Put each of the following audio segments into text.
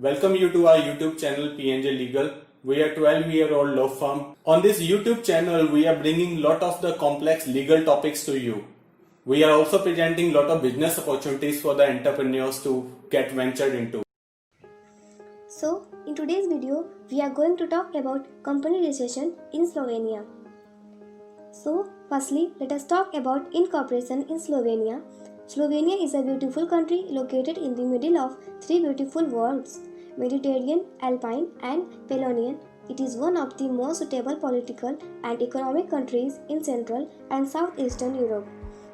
Welcome you to our YouTube channel PNJ Legal. We are 12-year-old law firm. On this YouTube channel, we are bringing lot of the complex legal topics to you. We are also presenting lot of business opportunities for the entrepreneurs to get ventured into. So, in today's video, we are going to talk about company registration in Slovenia. So, firstly, let us talk about incorporation in Slovenia. Slovenia is a beautiful country located in the middle of three beautiful worlds, Mediterranean, Alpine and Pannonian. It is one of the most suitable political and economic countries in Central and Southeastern Europe,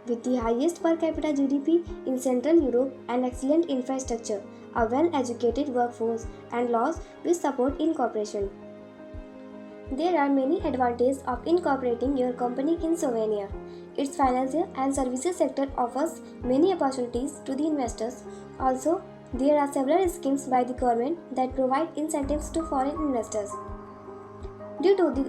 with the highest per capita GDP in Central Europe and excellent infrastructure, a well-educated workforce and laws which support incorporation. There are many advantages of incorporating your company in Slovenia. Its financial and services sector offers many opportunities to the investors. Also, there are several schemes by the government that provide incentives to foreign investors. Due to the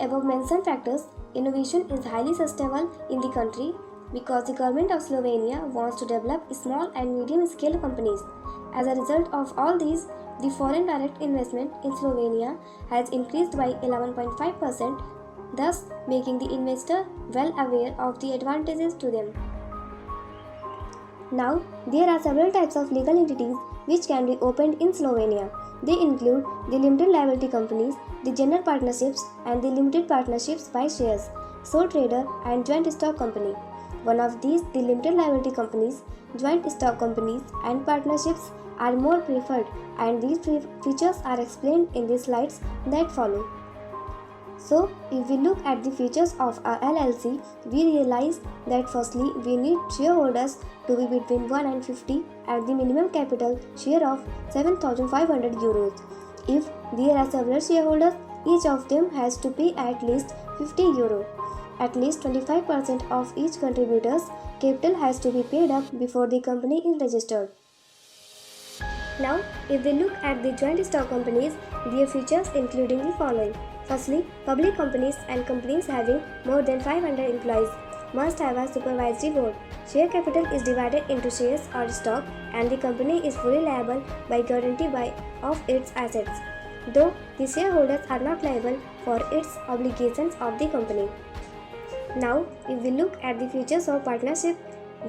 above mentioned factors, innovation is highly sustainable in the country because the government of Slovenia wants to develop small and medium scale companies. As a result of all these, the foreign direct investment in Slovenia has increased by 11.5%, thus making the investor well aware of the advantages to them. Now, there are several types of legal entities which can be opened in Slovenia. They include the limited liability companies, the general partnerships, and the limited partnerships by shares, sole trader, and joint stock company. One of these, the limited liability companies, joint stock companies, and partnerships are more preferred, and these features are explained in the slides that follow. So, if we look at the features of a LLC, we realize that firstly, we need shareholders to be between 1 and 50 at the minimum capital share of 7,500 euros. If there are several shareholders, each of them has to pay at least 50 euro. At least 25% of each contributor's capital has to be paid up before the company is registered. Now, if we look at the joint stock companies, their features including the following. Firstly, public companies and companies having more than 500 employees must have a supervisory board. Share capital is divided into shares or stock, and the company is fully liable by guarantee of its assets, though the shareholders are not liable for its obligations of the company. Now, if we look at the features of partnership,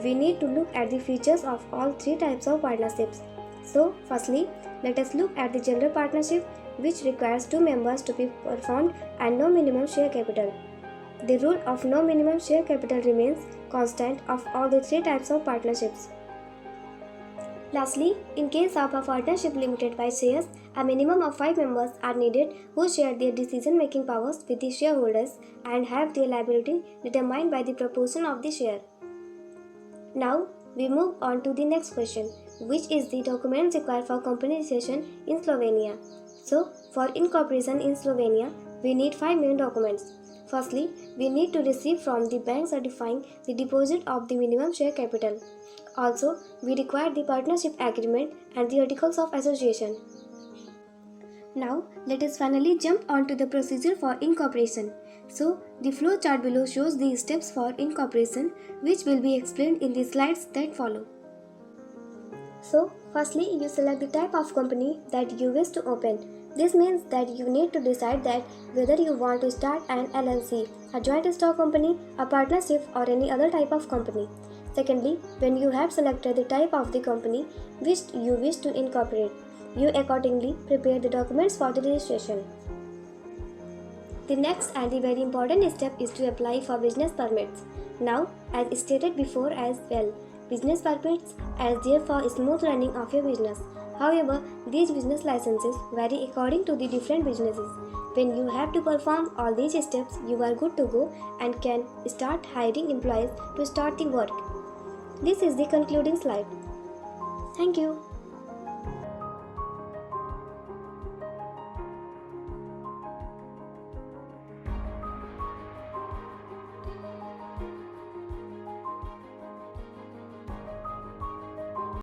we need to look at the features of all three types of partnerships. So, firstly, let us look at the general partnership, which requires two members to be formed and no minimum share capital. The rule of no minimum share capital remains constant of all the three types of partnerships. Lastly, in case of a partnership limited by shares, a minimum of 5 members are needed who share their decision-making powers with the shareholders and have their liability determined by the proportion of the share. Now, we move on to the next question, which is the documents required for company registration in Slovenia. So, for incorporation in Slovenia, we need 5 main documents. Firstly, we need to receive from the bank certifying the deposit of the minimum share capital. Also, we require the partnership agreement and the articles of association. Now, let us finally jump on to the procedure for incorporation. So, the flow chart below shows the steps for incorporation, which will be explained in the slides that follow. So, firstly, you select the type of company that you wish to open. This means that you need to decide that whether you want to start an LLC, a joint stock company, a partnership, or any other type of company. Secondly, when you have selected the type of the company which you wish to incorporate, you accordingly prepare the documents for the registration. The next and the very important step is to apply for business permits. Now, as stated before as well, business permits are there for smooth running of your business. However, these business licenses vary according to the different businesses. When you have to perform all these steps, you are good to go and can start hiring employees to start the work. This is the concluding slide. Thank you.